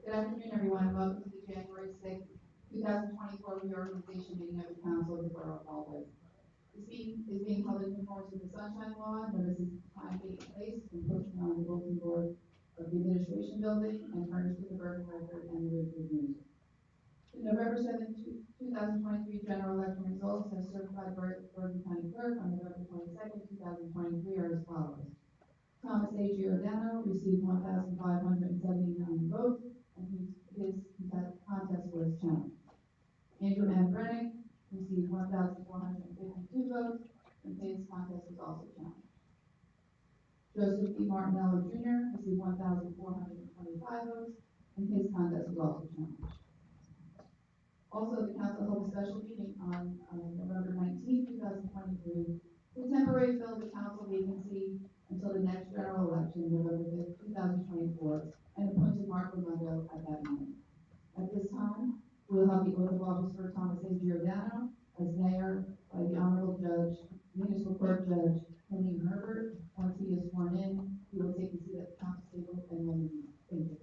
Good afternoon, everyone. Welcome to the January 6th, 2024 Reorganization meeting of the Council of the Borough of Baldwin. This meeting is being held in conformance with the Sunshine Law. Notices of time, date, and place and posted on the bulletin board of the Administration Building and furnished with the Borough Record and the Ridgewood News. The November 7th, 2023 general election results as certified by Bergen County Clerk on November 22nd, 2023 are as follows. Thomas A. Giordano received 1,579 votes, and his contest was challenged. Andrew M. Brennick received 1,452 votes, and his contest was also challenged. Joseph E. Martinello Jr. received 1,425 votes, and his contest was also challenged. Also, the council held a special meeting on November 19, 2023, to temporarily fill the council vacancy until the next general election, November 5th, 2024, and appointed Mark Raimondo at that meeting. At this time, we will have the oath of office for Thomas A. Giordano as mayor by the Honorable Judge, Municipal Court Judge Helene Herbert. Once he is sworn in, he will take a seat at the council table and will leave. Thank you.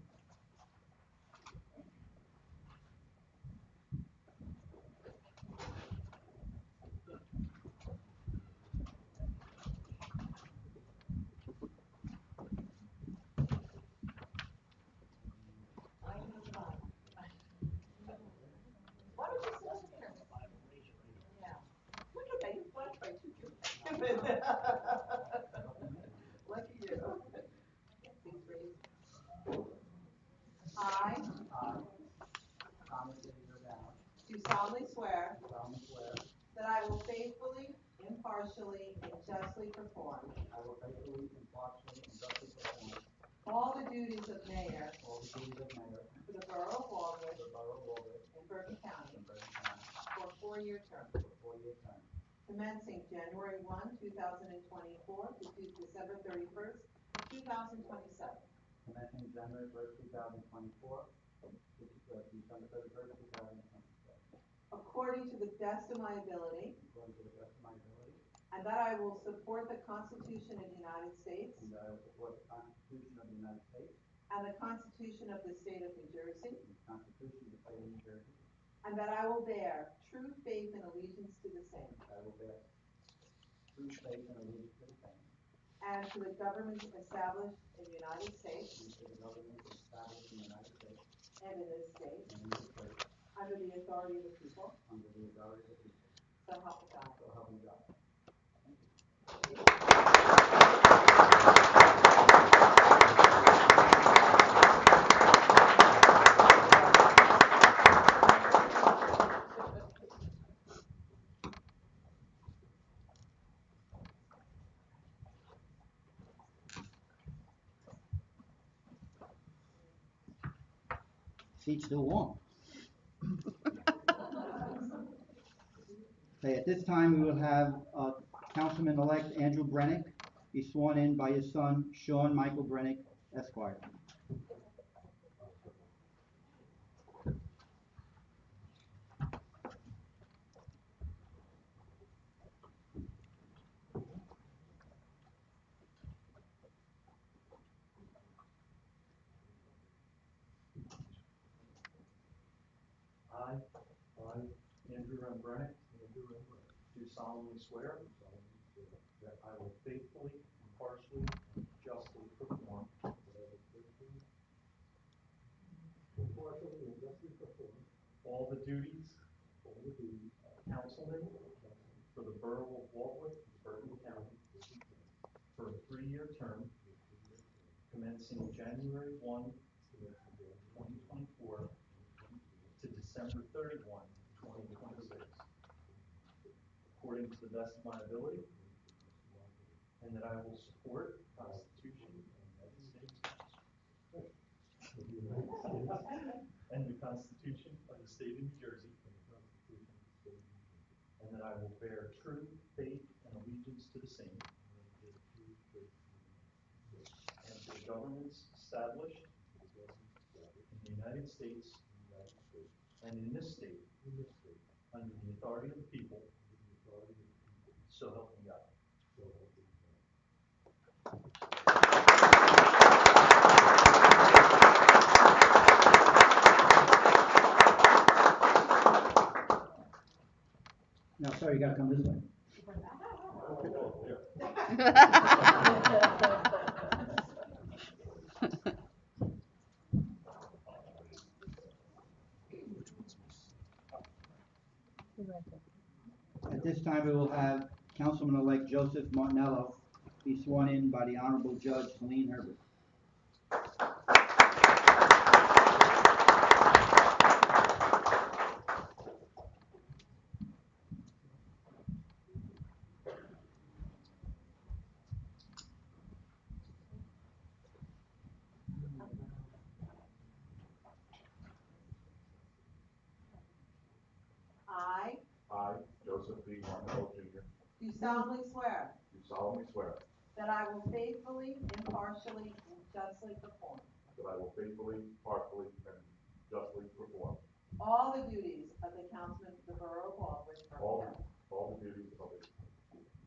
Lucky you. I Thomas A. Giordano, do solemnly swear solemnly swear that I will faithfully, impartially, and justly perform I will faithfully, impartially, and justly perform all the duties of mayor all the duties of mayor for the Borough of for Baldwin the Borough of Walworth in Bergen County and Bergen County for a 4-year term, for a 4-year term, commencing January 1, 2024 to December 31st, 2027, commencing January 1st, 2024 to December 31st, 2027, according to the best of my ability, according to the best of my ability, and that I will support the Constitution of the United States and that I will support the Constitution of the United States and the Constitution of the State of New Jersey, and the Constitution of the State of New Jersey, and that I will bear true faith and allegiance to the same, and I will bear true faith and allegiance to the same, and to the governments established in the United States and to the government established in the United States and in this state, and in this state, under the authority of the people, under the authority of the people. so help me God. So help me God. Thank you. Seat's still warm. Okay, at this time, we will have Councilman-elect Andrew Brennick be sworn in by his son, Sean Michael Brennick, Esquire. I, Andrew M. Brennick, do solemnly swear that I will faithfully, impartially, and justly perform all the duties of councilman for the Borough of Walworth, Bergen County, for a 3-year term commencing January 1, 2024 to December 31, 2026, according to the best of my ability, and that I will support the Constitution of the State and the Constitution of the State of New Jersey, that I will bear true faith and allegiance to the same and to the governments established in the United States and in this state under the authority of the people, so help me God. Now, sir, you gotta come this way. At this time, we will have Councilman-elect Joseph Martinello be sworn in by the Honorable Judge Helene Herbert. I, Joseph B. Martinello Jr., do solemnly swear do solemnly swear that I will faithfully, impartially, and justly perform that I will faithfully, impartially, and justly perform all the duties of the councilman for the borough of Walworth, all, Bergen County, all the duties of the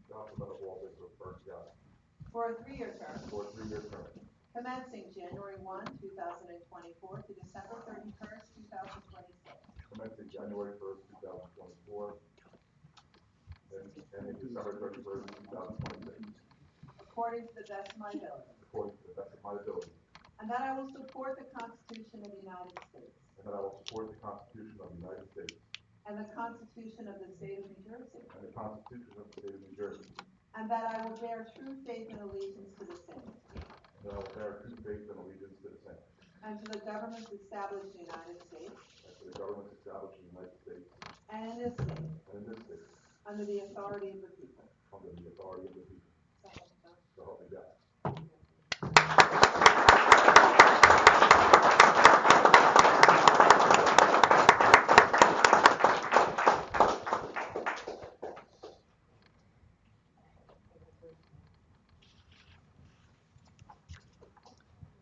councilman of Walworth of Bergen County for a 3-year term for a 3-year term, commencing January 1, 2024 to December 31st, 2026, commencing January 1st, 2024, and ending December 31st, 2026, according to the best of my ability, according to the best of my ability, and that I will support the Constitution of the United States and that I will support the Constitution of the United States and the Constitution of the State of New Jersey, and the Constitution of the State of New Jersey, and that I will bear true faith and allegiance to the same and that I will bear true faith and allegiance to the same, and to the governments established in the United States and to the governments established in the United States and in this state and in this state, under the authority of the people. under the authority of the people. So help me God. So help me God.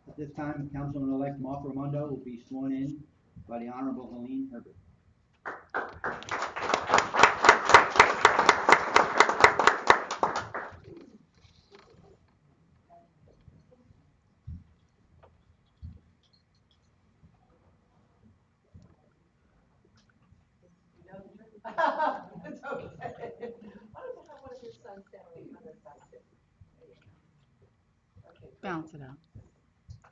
At this time, Councilman-elect Mark Raimondo will be sworn in by the Honorable Helene Herbert. You know the truth. It's okay. Why don't you have one of your sons stand on this side too? There you go. Okay. great. Bounce it out.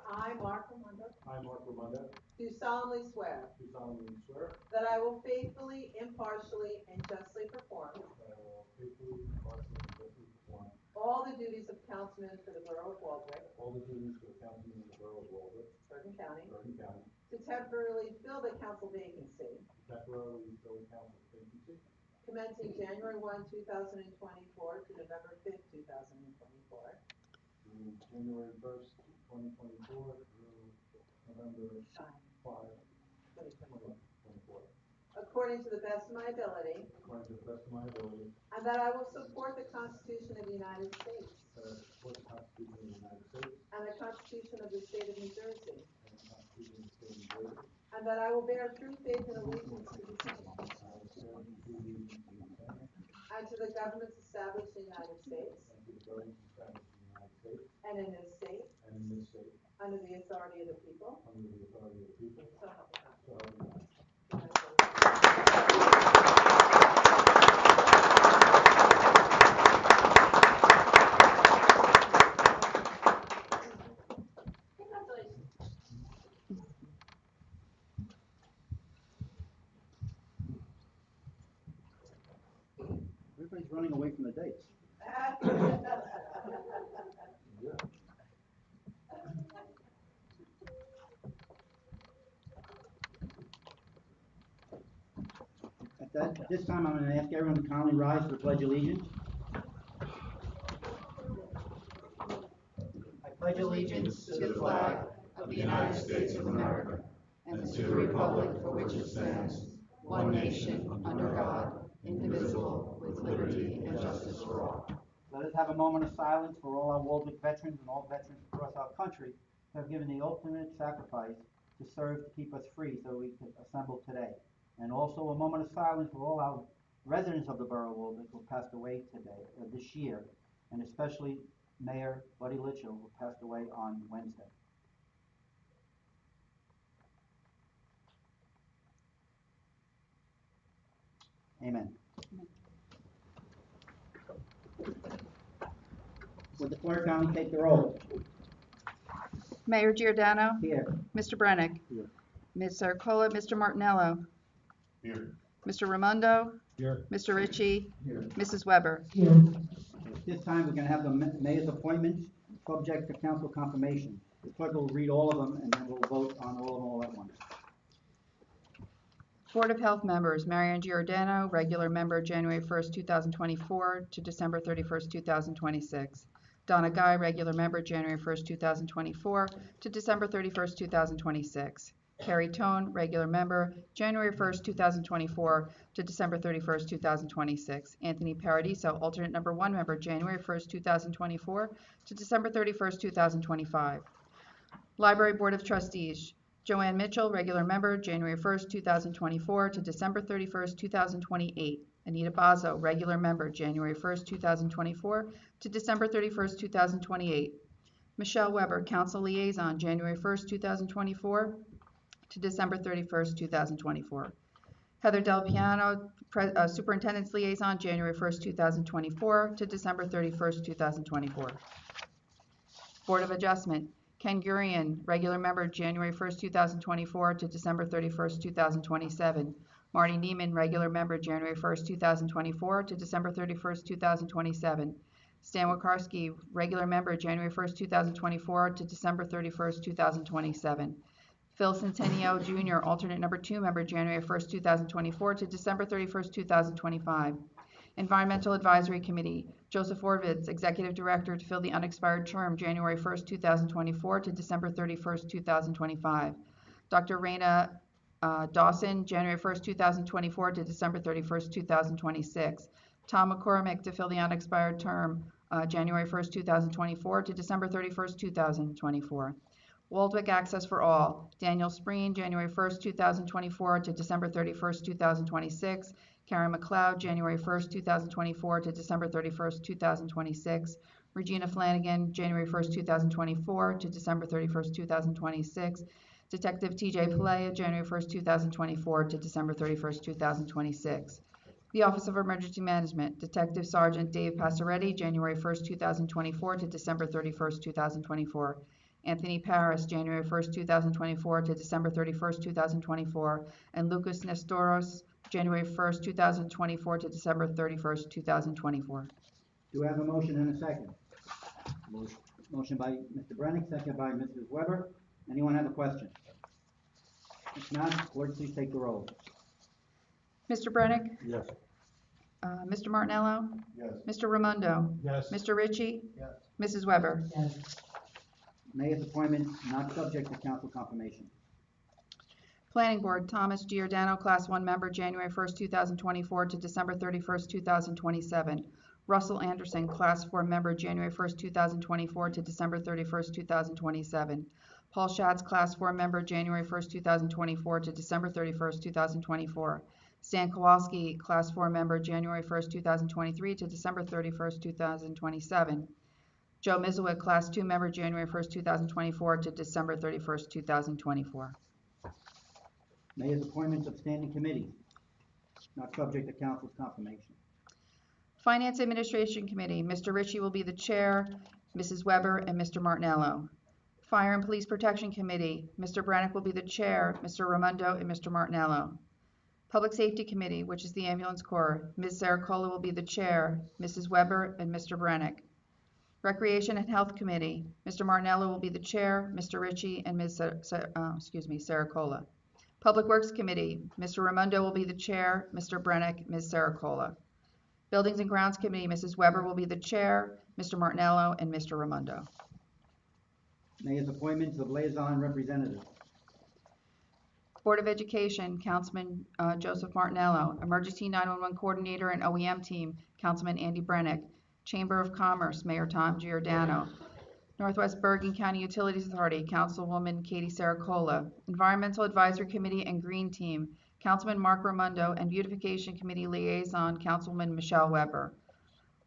I, Mark Raimondo, I, Mark Raimondo, do solemnly swear do solemnly swear that I will faithfully, impartially, and justly perform that I will faithfully, impartially, and justly perform all the duties of councilman for the borough of Walworth, all the duties for the councilman of the borough of Walworth, Bergen County, Bergen County, to temporarily fill the council vacancy temporarily fill the council vacancy commencing January 1, 2024 to November 5th, 2024, through January 1st, 2024 through November 5, 2024, according to the best of my ability, according to the best of my ability, and that I will support the Constitution of the United States that I will support the Constitution of the United States and the Constitution of the State of New Jersey, and the Constitution of the State of New Jersey, and that I will bear true faith and allegiance to the same and I will bear true allegiance to the same and to the governments established in the United States and to the governments established in the United States and in this state and in this state under the authority of the people. under the authority of the people, So help me God. so help me God. Congratulations. Congratulations. Everybody's running away from the dates. Yeah. At this time, I'm going to ask everyone to kindly rise for the Pledge of Allegiance. I pledge allegiance To the flag of the United States of America and to the republic for which it stands, one nation, under God, indivisible, with liberty and justice for all. Let us have a moment of silence for all our Waldwick veterans and all veterans across our country who have given the ultimate sacrifice to serve to keep us free so we could assemble today. And also a moment of silence for all our residents of the borough of Waldwick who passed away today, this year, and especially Mayor Buddy Litchell, who passed away on Wednesday. Amen. Would the clerk kindly take the roll? Mayor Giordano. Here. Mr. Brennick. Here. Ms. Sarcola, Mr. Martinello. Here. Mr. Raimondo. Here. Mr. Ritchie. Here. Mrs. Weber. At this time, we're going to have the mayor's appointments subject to council confirmation. The clerk will read all of them, and then we'll vote on all of them all at once. Board of Health members, Marion Giordano, regular member, January 1st, 2024 to December 31st, 2026. Donna Guy, regular member, January 1st, 2024 to December 31st, 2026. Carrie Tone, regular member, January 1st, 2024 to December 31st, 2026. Anthony Paradiso, alternate number 1 member, January 1st, 2024 to December 31st, 2025. Library Board of Trustees, Joanne Mitchell, regular member, January 1st, 2024 to December 31st, 2028. Anita Bazzo, regular member, January 1st, 2024 to December 31st, 2028. Michelle Weber, Council Liaison, January 1st, 2024 to December 31st, 2024. Heather Del Piano, Superintendent's Liaison, January 1st, 2024 to December 31st, 2024. Board of Adjustment, Ken Gurian, regular member, January 1st, 2024 to December 31st, 2027. Marty Neiman, regular member, January 1st, 2024 to December 31st, 2027. Stan Wakarski, regular member, January 1st, 2024 to December 31st, 2027. Phil Centennial Jr., alternate number 2 member, January 1st, 2024 to December 31st, 2025. Environmental Advisory Committee, Joseph Orvitz, Executive Director, to fill the unexpired term, January 1st, 2024 to December 31st, 2025. Dr. Raina Dawson, January 1st, 2024 to December 31st, 2026. Tom McCormick, to fill the unexpired term, January 1st, 2024 to December 31st, 2024. Waldwick Access for All, Daniel Spreen, January 1st, 2024 to December 31st, 2026. Karen McLeod, January 1st, 2024 to December 31st, 2026. Regina Flanagan, January 1st, 2024 to December 31st, 2026. Detective TJ Palea, January 1st, 2024 to December 31st, 2026. The Office of Emergency Management, Detective Sergeant Dave Passaretti, January 1st, 2024 to December 31st, 2024. Anthony Paris, January 1st, 2024 to December 31st, 2024. And Lucas Nestoros, January 1st, 2024 to December 31st, 2024. Do I have a motion and a second? Motion by Mr. Brennick, second by Mrs. Weber. Anyone have a question? If not, clerk, please take the roll. Mr. Brennick? Yes. Mr. Martinello? Yes. Mr. Raimondo? Yes. Mr. Ritchie? Yes. Mrs. Weber? Mayor's appointment not subject to council confirmation. Planning Board, Thomas Giordano, Class 1 member, January 1st, 2024 to December 31st, 2027. Russell Anderson, Class 4 member, January 1st, 2024 to December 31st, 2027. Paul Schatz, Class 4 member, January 1st, 2024 to December 31st, 2024. Stan Kowalski, Class 4 member, January 1st, 2023 to December 31st, 2027. Joe Mizowick, Class 2 member, January 1st, 2024 to December 31st, 2024. Mayor's appointments of standing committees not subject to council's confirmation. Finance Administration Committee, Mr. Ritchie will be the chair, Mrs. Weber, and Mr. Martinello. Fire and Police Protection Committee, Mr. Brennick will be the chair, Mr. Raimondo, and Mr. Martinello. Public Safety Committee, which is the Ambulance Corps, Ms. Sarcola will be the chair, Mrs. Weber, and Mr. Brennick. Recreation and Health Committee, Mr. Martinello will be the chair, Mr. Ritchie, and Ms. Sarcola. Public Works Committee, Mr. Raimondo will be the chair, Mr. Brennick, Ms. Sarcola. Buildings and Grounds Committee, Mrs. Weber will be the chair, Mr. Martinello, and Mr. Raimondo. Mayor's appointments of liaison representatives. Board of Education, Councilman Joseph Martinello. Emergency 911 Coordinator and OEM Team, Councilman Andy Brennick. Chamber of Commerce, Mayor Tom Giordano. Northwest Bergen County Utilities Authority, Councilwoman Katie Saracola. Environmental Advisory Committee and Green Team, Councilman Mark Raimondo, and Beautification Committee Liaison, Councilwoman Michelle Weber.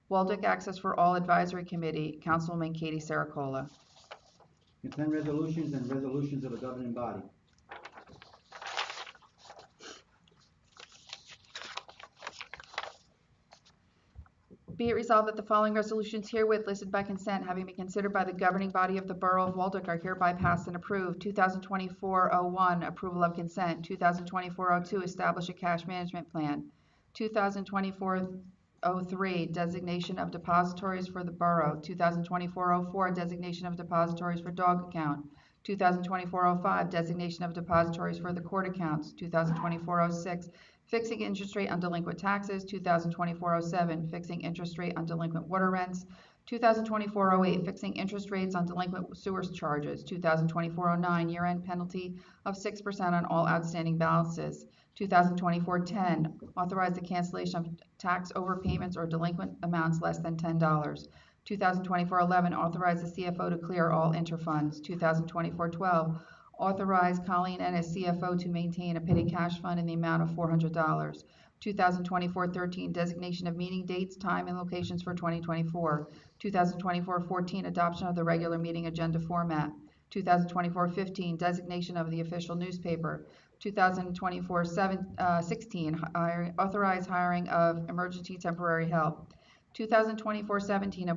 Waldeck Access for All Advisory Committee, Councilwoman Katie Saracola. Consent resolutions and resolutions of the governing body. Be it resolved that the following resolutions herewith listed by consent, having been considered by the governing body of the Borough of Waldeck, are hereby passed and approved. 2024-01, approval of consent. 2024-02, establish a cash management plan. 2024-03, designation of depositories for the borough. 2024-04, designation of depositories for dog account. 2024-05, designation of depositories for the court accounts. 2024-06, fixing interest rate on delinquent taxes. 2024-07, fixing interest rate on delinquent water rents. 2024-08, fixing interest rates on delinquent sewer charges. 2024-09, year-end penalty of 6% on all outstanding balances. 2024-10, authorize the cancellation of tax overpayments or delinquent amounts less than $10. 2024-11, authorize the CFO to clear all interfunds. 2024-12, authorize Colleen Ennis, CFO, to maintain a petty cash fund in the amount of $400. 2024-13, designation of meeting dates, time, and locations for 2024. 2024-14, adoption of the regular meeting agenda format. 2024-15, designation of the official newspaper. 2024-16, authorize hiring of emergency temporary help. 2024-17,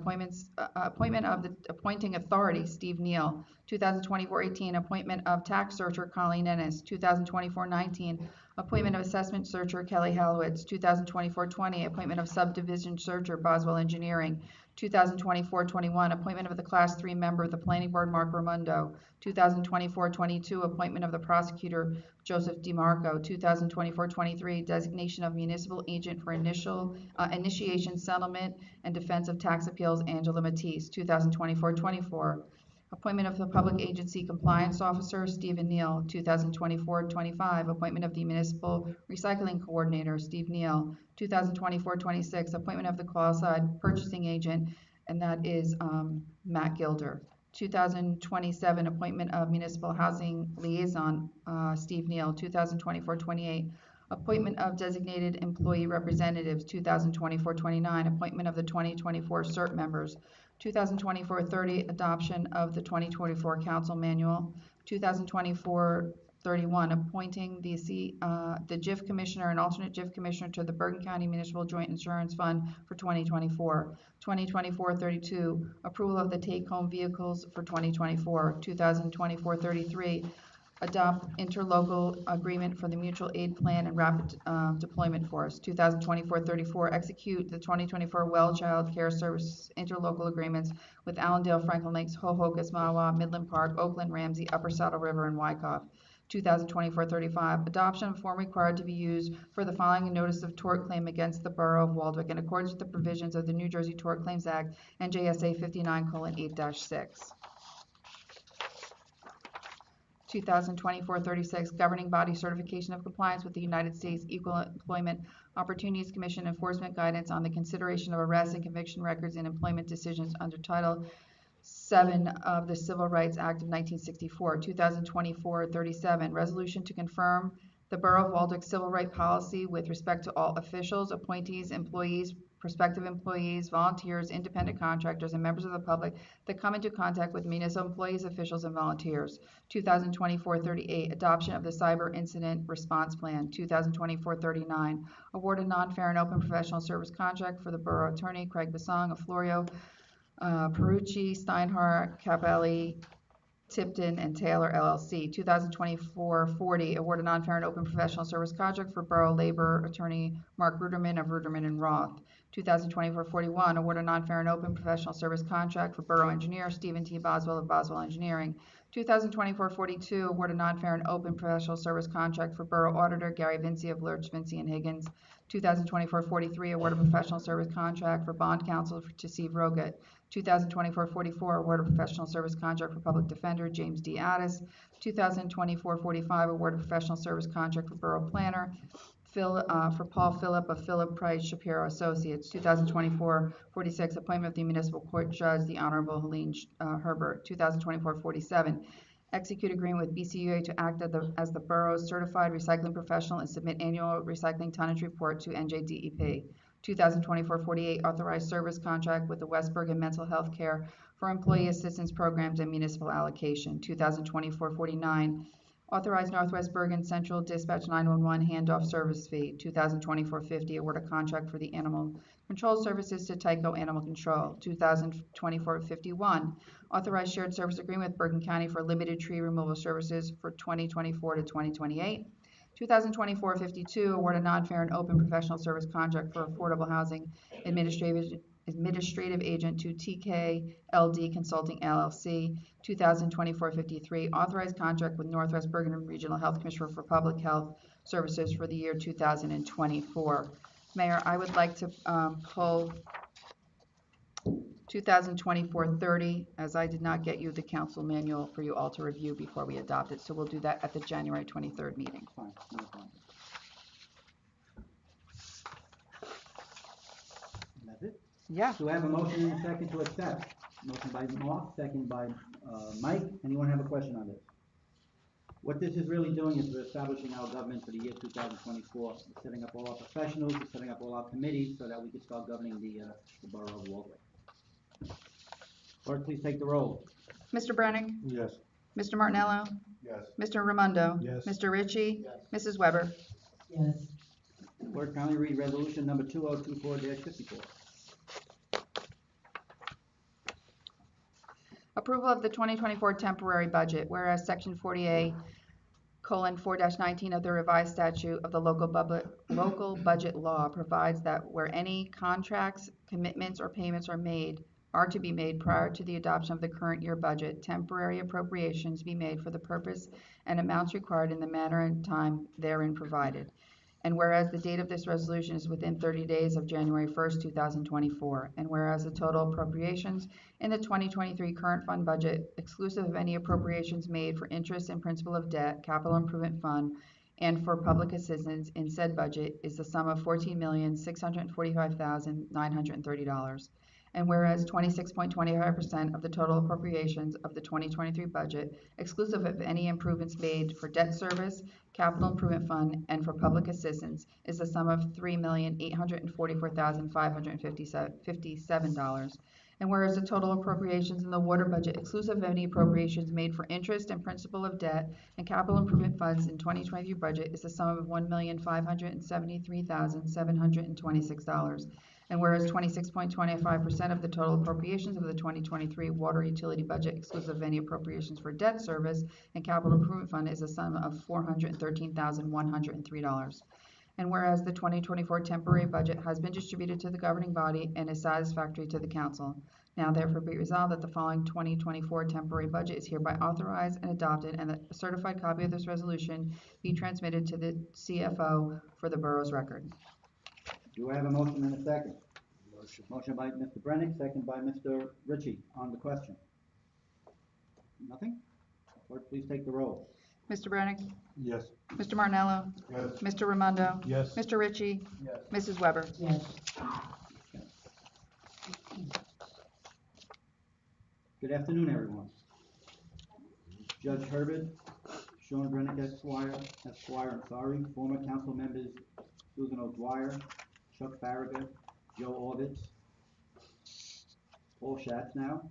appointing authority, Steve Neal. 2024-18, appointment of tax searcher, Colleen Ennis. 2024-19, appointment of assessment searcher, Kelly Halowitz. 2024-20, appointment of subdivision searcher, Boswell Engineering. 2024-21, appointment of the Class 3 member of the Planning Board, Mark Raimondo. 2024-22, appointment of the prosecutor, Joseph DeMarco. 2024-23, designation of municipal agent for initiation, settlement, and defense of tax appeals, Angela Matisse. 2024-24, appointment of the public agency compliance officer, Stephen Neal. 2024-25, appointment of the municipal recycling coordinator, Steve Neal. 2024-26, appointment of the qualified purchasing agent, and that is Matt Gilder. 2027, appointment of municipal housing liaison, Steve Neal. 2024-28, appointment of designated employee representatives. 2024-29, appointment of the 2024 CERT members. 2024-30, adoption of the 2024 council manual. 2024-31, appointing the JIF commissioner and alternate JIF commissioner to the Bergen County Municipal Joint Insurance Fund for 2024. 2024-32, approval of the take-home vehicles for 2024. 2024-33, adopt interlocal agreement for the mutual aid plan and rapid deployment force. 2024-34, execute the 2024 Well Child Care Service interlocal agreements with Allendale, Franklin Lakes, Hohokus, Mawa, Midland Park, Oakland, Ramsey, Upper Saddle River, and Wyckoff. 2024-35, adoption of form required to be used for the filing a notice of tort claim against the Borough of Waldwick in accordance with the provisions of the New Jersey Tort Claims Act, NJSA 59:8-6. 2024-36, governing body certification of compliance with the United States Equal Employment Opportunities Commission enforcement guidance on the consideration of arrest and conviction records in employment decisions under Title 7 of the Civil Rights Act of 1964. 2024-37, resolution to confirm the Borough of Waldeck civil right policy with respect to all officials, appointees, employees, prospective employees, volunteers, independent contractors, and members of the public that come into contact with municipal employees, officials, and volunteers. 2024-38, adoption of the Cyber Incident Response Plan. 2024-39, award a non-fair and open professional service contract for the Borough Attorney Craig Basong of Florio, Perucci, Steinhardt, Capelli, Tipton, and Taylor LLC. 2024-40, award a non-fair and open professional service contract for Borough Labor Attorney Mark Ruderman of Ruderman and Roth. 2024-41, award a non-fair and open professional service contract for Borough Engineer Stephen T. Boswell of Boswell Engineering. 2024-42, award a non-fair and open professional service contract for Borough Auditor Gary Vinci of Lurch, Vinci and Higgins. 2024-43, award a professional service contract for Bond Counsel to Steve Rogat. 2024-44, award a professional service contract for Public Defender James D. Addis. 2024-45, award a professional service contract for Borough Planner for Paul Phillip of Phillip Price Shapiro Associates. 2024-46, appointment of the Municipal Court Judge, the Honorable Helene Herbert. 2024-47, execute agreement with BCUA to act as the borough's certified recycling professional and submit annual recycling tonnage report to NJDEP. 2024-48, authorized service contract with the West Bergen Mental Health Care for employee assistance programs and municipal allocation. 2024-49, authorized Northwest Bergen Central Dispatch 911 handoff service fee. 2024-50, award a contract for the animal control services to Tyco Animal Control. 2024-51, authorized shared service agreement with Bergen County for limited tree removal services for 2024 to 2028. 2024-52, award a non-fair and open professional service contract for affordable housing administrative agent to TKLD Consulting LLC. 2024-53, authorized contract with Northwest Bergen Regional Health Commissioner for Public Health Services for the year 2024. Mayor, I would like to pull 2024-30, as I did not get you the council manual for you all to review before we adopt it, so we'll do that at the January 23rd meeting. Fine, no problem. And that's it? Yeah. Do I have a motion and a second to accept? Motion by Mark, second by Mike. Anyone have a question on this? What this is really doing is we're establishing our government for the year 2024. We're setting up all our professionals, we're setting up all our committees so that we can start governing the borough of Waldwick. Clerk, please take the roll. Mr. Brennick? Yes. Mr. Martinello? Yes. Mr. Raimondo? Yes. Mr. Ritchie? Mrs. Weber? Yes. Clerk, kindly read resolution number 2024-54. Approval of the 2024 temporary budget, whereas Section 48:4-19 of the revised statute of the local budget law provides that where any contracts, commitments, or payments are to be made prior to the adoption of the current year budget, temporary appropriations be made for the purpose and amounts required in the manner and time therein provided. And whereas the date of this resolution is within 30 days of January 1st, 2024, and whereas the total appropriations in the 2023 current fund budget, exclusive of any appropriations made for interest and principal of debt, capital improvement fund, and for public assistance in said budget is the sum of $14,645,930. And whereas 26.25% of the total appropriations of the 2023 budget, exclusive of any improvements made for debt service, capital improvement fund, and for public assistance, is the sum of $3,844,557. And whereas the total appropriations in the water budget, exclusive of any appropriations made for interest and principal of debt and capital improvement funds in 2023 budget, is the sum of $1,573,726. And whereas 26.25% of the total appropriations of the 2023 water utility budget, exclusive of any appropriations for debt service and capital improvement fund, is a sum of $413,103. And whereas the 2024 temporary budget has been distributed to the governing body and is satisfactory to the council, now therefore be resolved that the following 2024 temporary budget is hereby authorized and adopted, and that a certified copy of this resolution be transmitted to the CFO for the borough's record. Do I have a motion and a second? Motion by Mr. Brennick, second by Mr. Ritchie on the question. Nothing? Clerk, please take the roll. Mr. Brennick? Yes. Mr. Martinello? Yes. Mr. Raimondo? Yes. Mr. Ritchie? Yes. Mrs. Weber? Yes. Good afternoon, everyone. Judge Herbert, Sean Brennick, Esquire, former council members Susan O'Dwyer, Chuck Farragut, Joe Orbitz, Paul Schatz now,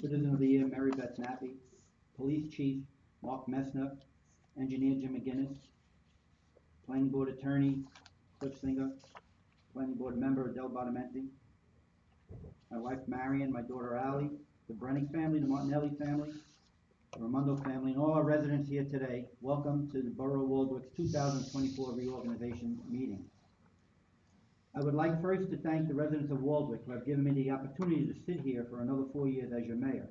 Citizen of the Year Mary Beth Nappy, Police Chief Mark Messner, Engineer Jim McGinnis, Planning Board Attorney Cliff Singer, Planning Board Member Adele Badamenti, my wife Marion, my daughter Allie, the Brennick family, the Martinelli family, the Raimondo family, and all our residents here today. Welcome to the Borough of Waldwick's 2024 Reorganization meeting. I would like first to thank the residents of Waldwick who have given me the opportunity to sit here for another 4 years as your mayor.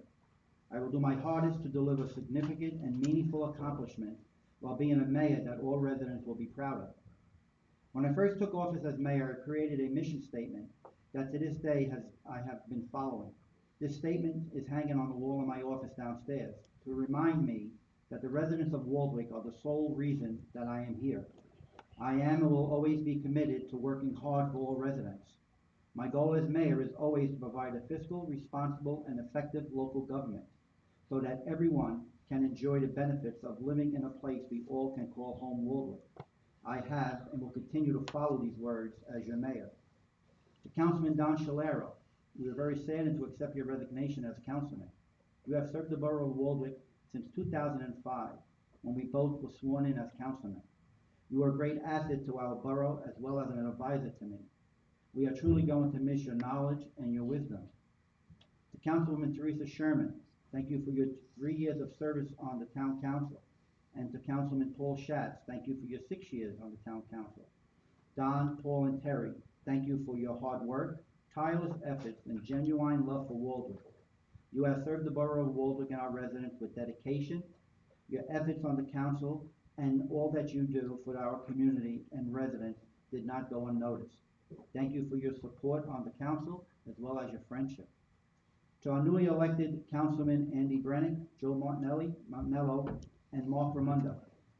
I will do my hardest to deliver significant and meaningful accomplishments while being a mayor that all residents will be proud of. When I first took office as mayor, I created a mission statement that to this day I have been following. This statement is hanging on the wall in my office downstairs to remind me that the residents of Waldwick are the sole reason that I am here. I am and will always be committed to working hard for all residents. My goal as mayor is always to provide a fiscal, responsible, and effective local government so that everyone can enjoy the benefits of living in a place we all can call home, Waldwick. I have and will continue to follow these words as your mayor. To Councilman Don Shalero, we are very saddened to accept your resignation as councilman. You have served the borough of Waldwick since 2005, when we both were sworn in as councilmen. You are a great asset to our borough as well as an advisor to me. We are truly going to miss your knowledge and your wisdom. To Councilwoman Teresa Sherman, thank you for your 3 years of service on the town council. And to Councilman Paul Schatz, thank you for your 6 years on the town council. Don, Paul, and Terry, thank you for your hard work, tireless efforts, and genuine love for Waldwick. You have served the borough of Waldwick and our residents with dedication. Your efforts on the council and all that you do for our community and residents did not go unnoticed. Thank you for your support on the council as well as your friendship. To our newly elected Councilman Andy Brennick, Joe Martinello, and Mark Ramundo,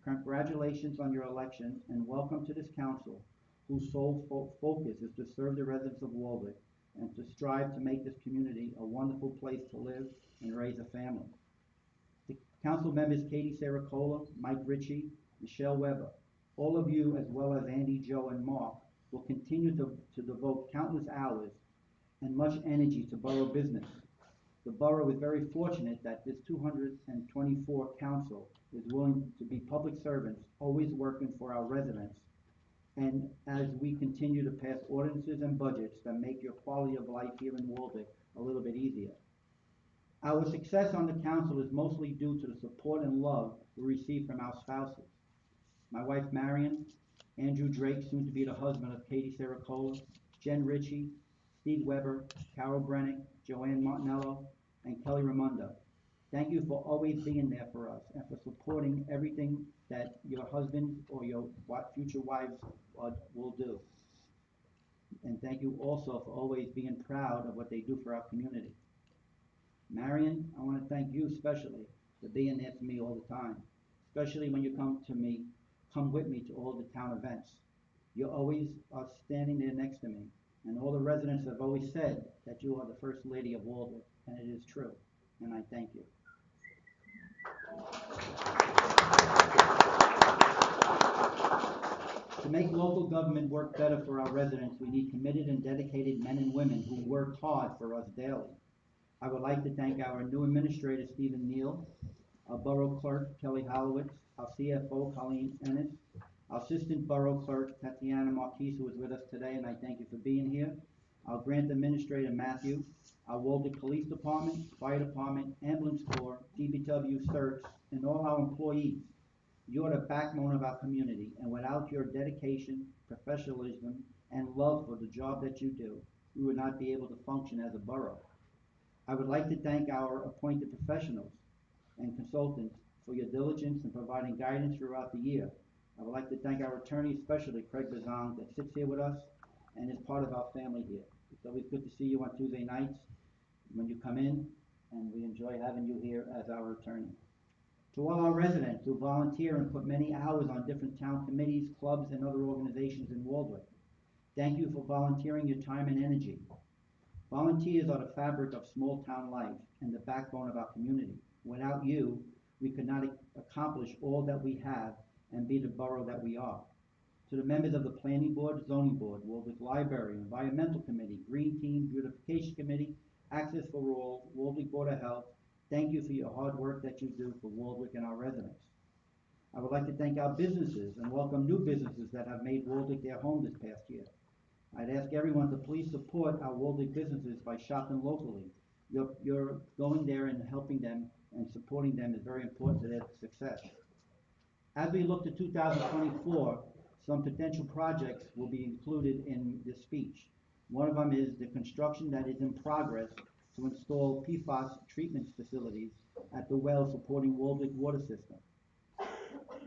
congratulations on your election and welcome to this council whose sole focus is to serve the residents of Waldwick and to strive to make this community a wonderful place to live and raise a family. The council members Katie Saracola, Mike Ritchie, Michelle Weber, all of you as well as Andy, Joe, and Mark will continue to devote countless hours and much energy to borough business. The borough is very fortunate that this 224 council is willing to be public servants, always working for our residents. And as we continue to pass ordinances and budgets that make your quality of life here in Waldwick a little bit easier. Our success on the council is mostly due to the support and love we receive from our spouses. My wife Marion, Andrew Drake, soon to be the husband of Katie Saracola, Jen Ritchie, Steve Weber, Carol Brennick, Joanne Martinello, and Kelly Ramundo. Thank you for always being there for us and for supporting everything that your husband or your future wives will do. And thank you also for always being proud of what they do for our community. Marion, I want to thank you especially for being there for me all the time, especially when you come with me to all the town events. You always are standing there next to me, and all the residents have always said that you are the First Lady of Waldwick, and it is true, and I thank you. To make local government work better for our residents, we need committed and dedicated men and women who work hard for us daily. I would like to thank our new administrator, Stephen Neal, our borough clerk, Kelly Hollowitz, our CFO, Colleen Ennis, our assistant borough clerk, Tatiana Marquise, who is with us today, and I thank you for being here, our grant administrator, Matthew, our Waldwick Police Department, Fire Department, Ambulance Corps, DBW Search, and all our employees. You are the backbone of our community, and without your dedication, professionalism, and love for the job that you do, we would not be able to function as a borough. I would like to thank our appointed professionals and consultants for your diligence in providing guidance throughout the year. I would like to thank our attorney, especially Craig Bazan, that sits here with us and is part of our family here. It's always good to see you on Tuesday nights when you come in, and we enjoy having you here as our attorney. To all our residents who volunteer and put many hours on different town committees, clubs, and other organizations in Waldwick, thank you for volunteering your time and energy. Volunteers are the fabric of small town life and the backbone of our community. Without you, we could not accomplish all that we have and be the borough that we are. To the members of the Planning Board, Zoning Board, Waldwick Library, Environmental Committee, Green Team, Beautification Committee, Access for All, Waldwick Board of Health, thank you for your hard work that you do for Waldwick and our residents. I would like to thank our businesses and welcome new businesses that have made Waldwick their home this past year. I'd ask everyone to please support our Waldwick businesses by shopping locally. You're going there and helping them and supporting them is very important to their success. As we look to 2024, Some potential projects will be included in this speech. One of them is the construction that is in progress to install PFAS treatment facilities at the well supporting Waldeck water system.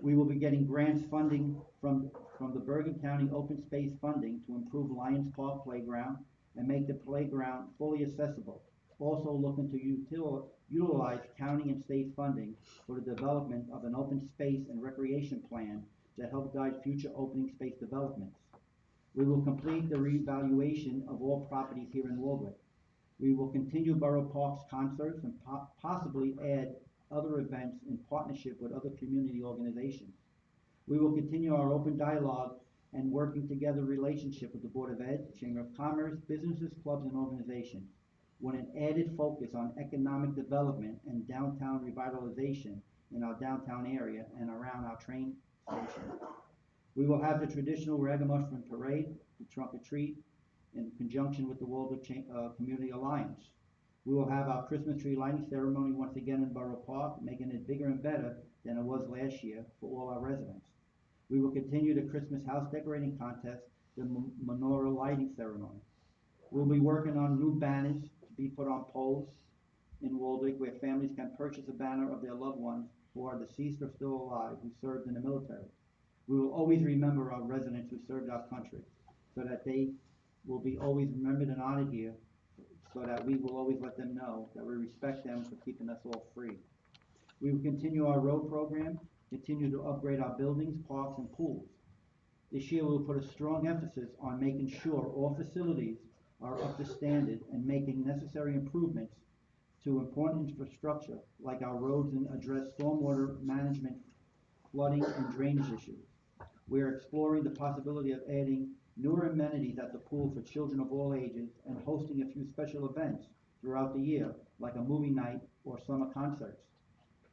We will be getting grants funding from the Bergen County Open Space Funding to improve Lions Park Playground and make the playground fully accessible. Also looking to utilize county and state funding for the development of an open space and recreation plan to help guide future opening space developments. We will complete the reevaluation of all properties here in Waldeck. We will continue Borough Park's concerts and possibly add other events in partnership with other community organizations. We will continue our open dialogue and working together relationship with the Board of Ed, Chamber of Commerce, businesses, clubs, and organizations, with an added focus on economic development and downtown revitalization in our downtown area and around our train station. We will have the traditional Ragamuffin Parade, the trunk or treat, in conjunction with the Waldeck Community Alliance. We will have our Christmas tree lighting ceremony once again in Borough Park, making it bigger and better than it was last year for all our residents. We will continue the Christmas house decorating contest, the menorah lighting ceremony. We'll be working on new banners to be put on poles in Waldeck where families can purchase a banner of their loved ones who are deceased or still alive who served in the military. We will always remember our residents who served our country so that they will be always remembered and honored here, so that we will always let them know that we respect them for keeping us all free. We will continue our road program, continue to upgrade our buildings, parks, and pools. This year we will put a strong emphasis on making sure all facilities are up to standard and making necessary improvements to important infrastructure like our roads and address stormwater management, flooding, and drainage issues. We are exploring the possibility of adding newer amenities at the pool for children of all ages and hosting a few special events throughout the year, like a movie night or summer concerts.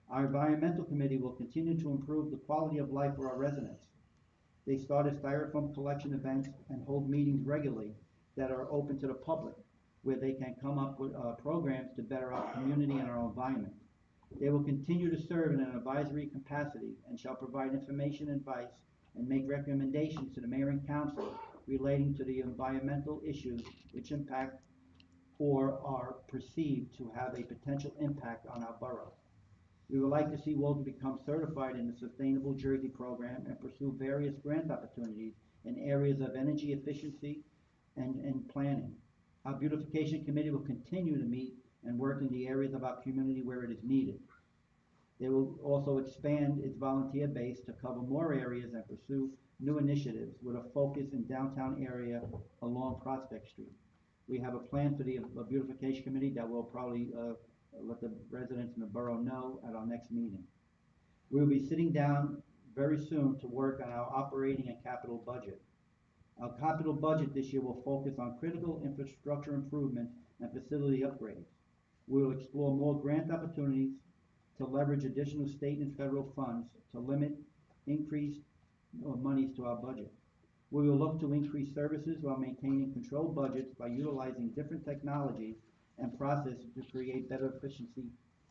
Our environmental committee will continue to improve the quality of life for our residents. They started styrofoam collection events and hold meetings regularly that are open to the public, where they can come up with programs to better our community and our environment. They will continue to serve in an advisory capacity and shall provide information, advice, and make recommendations to the mayor and council relating to the environmental issues which impact or are perceived to have a potential impact on our borough. We would like to see Walden become certified in the Sustainable Jersey program and pursue various grant opportunities in areas of energy efficiency and planning. Our beautification committee will continue to meet and work in the areas of our community where it is needed. They will also expand its volunteer base to cover more areas and pursue new initiatives with a focus in downtown area along Prospect Street. We have a plan for the beautification committee that will probably let the residents in the borough know at our next meeting. We will be sitting down very soon to work on our operating and capital budget. Our capital budget this year will focus on critical infrastructure improvements and facility upgrades. We will explore more grant opportunities to leverage additional state and federal funds to limit increased monies to our budget. We will look to increase services while maintaining controlled budgets by utilizing different technologies and processes to create better efficiency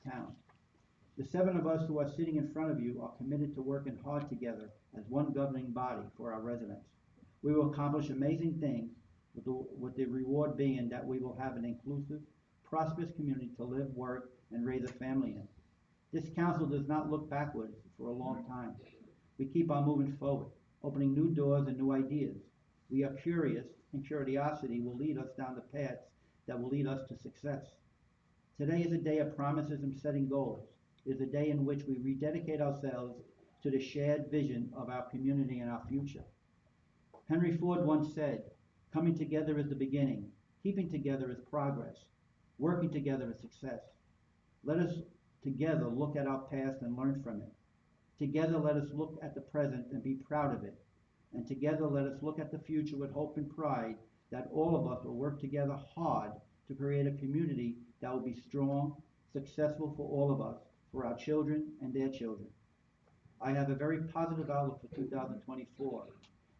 town. The 7 of us who are sitting in front of you are committed to working hard together as one governing body for our residents. We will accomplish amazing things with the reward being that we will have an inclusive, prosperous community to live, work, and raise a family in. This council does not look backwards for a long time. We keep on moving forward, opening new doors and new ideas. We are curious, and curiosity will lead us down the paths that will lead us to success. Today is a day of promises and setting goals. It is a day in which we rededicate ourselves to the shared vision of our community and our future. Henry Ford once said, "Coming together is the beginning, keeping together is progress, working together is success." Let us together look at our past and learn from it. Together let us look at the present and be proud of it. And together let us look at the future with hope and pride that all of us will work together hard to create a community that will be strong, successful for all of us, for our children and their children. I have a very positive outlook for 2024,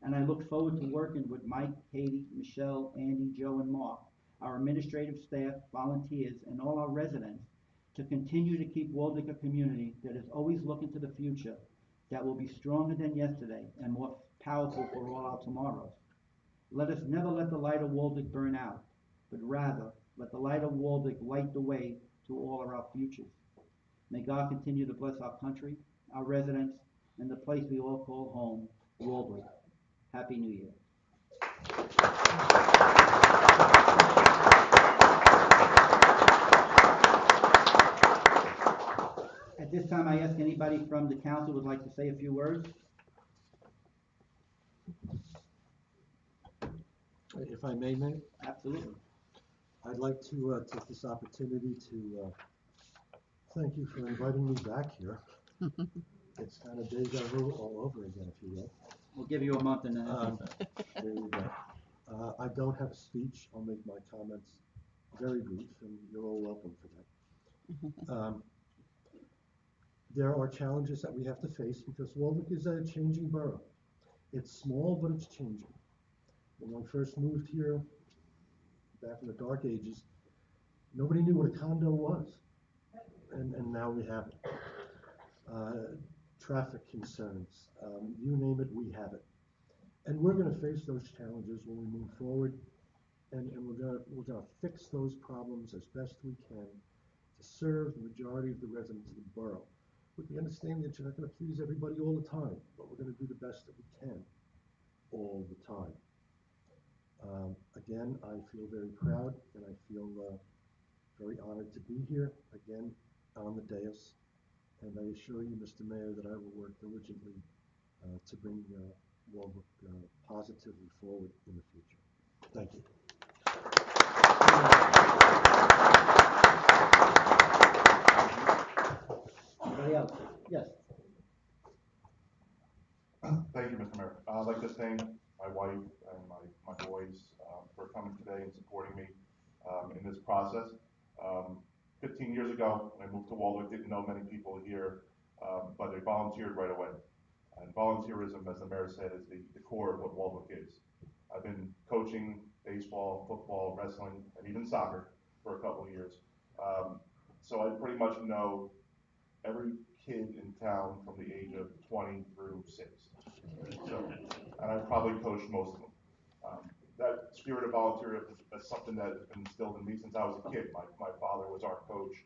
and I look forward to working with Mike, Katie, Michelle, Andy, Joe, and Mark, our administrative staff, volunteers, and all our residents to continue to keep Waldeck a community that is always looking to the future, that will be stronger than yesterday and more powerful for all our tomorrows. Let us never let the light of Waldeck burn out, but rather let the light of Waldeck light the way to all of our futures. May God continue to bless our country, our residents, and the place we all call home, Waldeck. Happy New Year. At this time, I ask anybody from the council who would like to say a few words. If I may, Mayor, Absolutely. I'd like to take this opportunity to thank you for inviting me back here. It's kind of deja vu all over again, if you will. We'll give you a month and then. There you go. I don't have a speech. I'll make my comments very brief, and you're all welcome for that. There are challenges that we have to face because Waldeck is a changing borough. It's small, but it's changing. When I first moved here, back in the dark ages, nobody knew what a condo was, and now we have it. Traffic concerns, you name it, we have it. And we're going to face those challenges when we move forward, and we're gonna fix those problems as best we can to serve the majority of the residents of the borough. But we understand that you're not going to please everybody all the time, but we're going to do the best that we can all the time. Again, I feel very proud, and I feel very honored to be here again on the dais. And I assure you, Mr. Mayor, that I will work diligently to bring Waldeck positively forward in the future. Thank you. Anybody else? Yes. Thank you, Mr. Mayor. I'd like to thank my wife and my boys for coming today and supporting me in this process. 15 years ago, when I moved to Waldeck, didn't know many people here, but I volunteered right away. And volunteerism, as the mayor said, is the core of what Waldeck is. I've been coaching baseball, football, wrestling, and even soccer for a couple of years. So I pretty much know every kid in town from the age of 20 through 6. So, and I've probably coached most of them. That spirit of volunteerism is something that has been instilled in me since I was a kid. My father was our coach,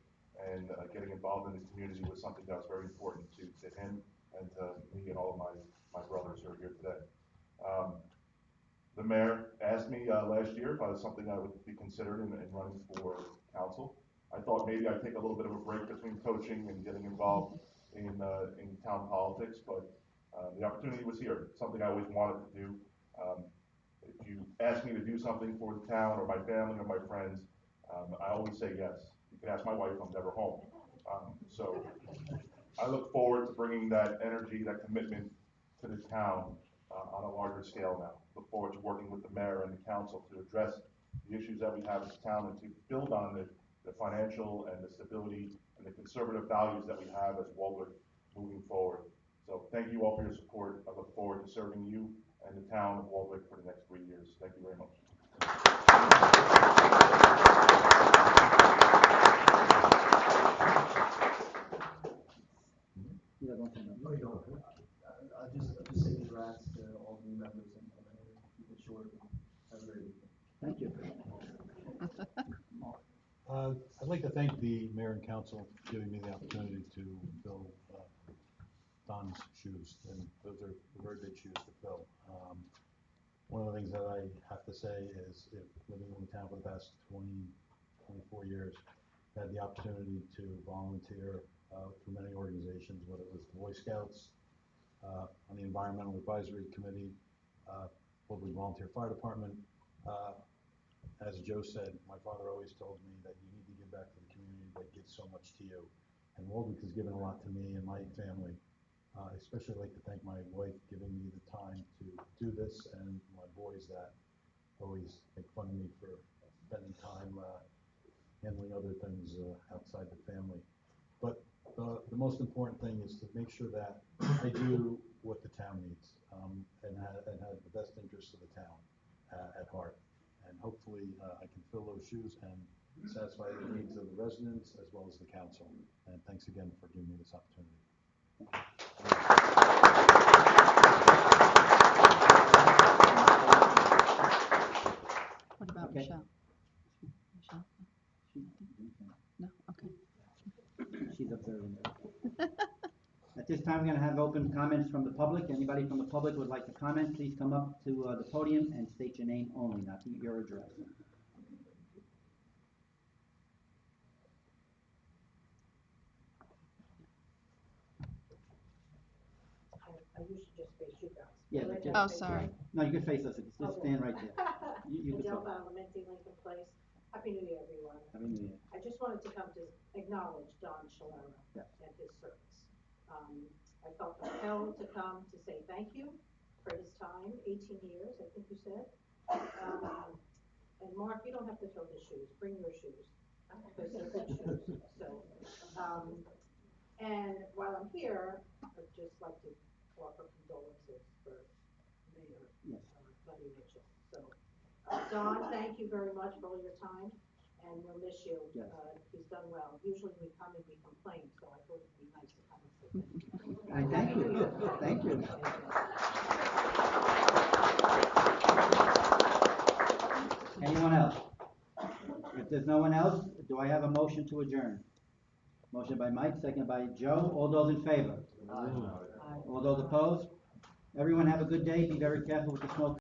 and getting involved in his community was something that was very important to him and to me and all of my brothers who are here today. The mayor asked me last year if I was something I would be considered in running for council. I thought maybe I'd take a little bit of a break between coaching and getting involved in town politics, but the opportunity was here, something I always wanted to do. If you ask me to do something for the town or my family or my friends, I always say yes. You can ask my wife, I'm never home. So I look forward to bringing that energy, that commitment to the town on a larger scale now. Look forward to working with the mayor and the council to address the issues that we have as a town and to build on the financial and the stability and the conservative values that we have as Waldeck moving forward. So thank you all for your support. I look forward to serving you and the town of Waldeck for the next 3 years. Thank you very much. I'll just say congrats to all the new members and keep it short and have a great weekend. Thank you. I'd like to thank the mayor and council for giving me the opportunity to fill Don's shoes, and those are very big shoes to fill. One of the things that I have to say is, if living in the town for the past 24 years, had the opportunity to volunteer through many organizations, whether it was the Boy Scouts, on the Environmental Advisory Committee, Waldeck Volunteer Fire Department. As Joe said, my father always told me that you need to give back to the community that gives so much to you. And Waldeck has given a lot to me and my family. I especially like to thank my wife giving me the time to do this, and my boys that always make fun of me for spending time handling other things outside the family. But the most important thing is to make sure that I do what the town needs and have the best interests of the town at heart. And hopefully I can fill those shoes and satisfy the needs of the residents as well as the council. And thanks again for giving me this opportunity. time, we're gonna have open comments from the public. Anybody from the public would like to comment, please come up to the podium and state your name only, not your address. I usually just face you guys. Yeah, Right but now, Oh, face sorry. you. No, you can face us, just stand right there. You can Delta talk. Elementary, Lincoln Place. Happy New Year, everyone. Happy New Year. I just wanted to come to acknowledge Don Shalera Yes. and his service. I felt compelled to come to say thank you for his time, 18 years, I think you said. And Mark, you don't have to fill his shoes, bring your shoes, because they're good shoes, so. And while I'm here, I'd just like to offer condolences for Mayor Yes. Buddy Mitchell. So, Don, thank you very much for all your time, and we'll miss you. Yes. He's done well. Usually we come and we complain, so I thought it'd be nice to come and say thank you. Thank you, thank you. Anyone else? If there's no one else, do I have a motion to adjourn? Motion by Mike, second by Joe. All those in favor? All those opposed? Everyone have a good day. Be very careful with the smoke.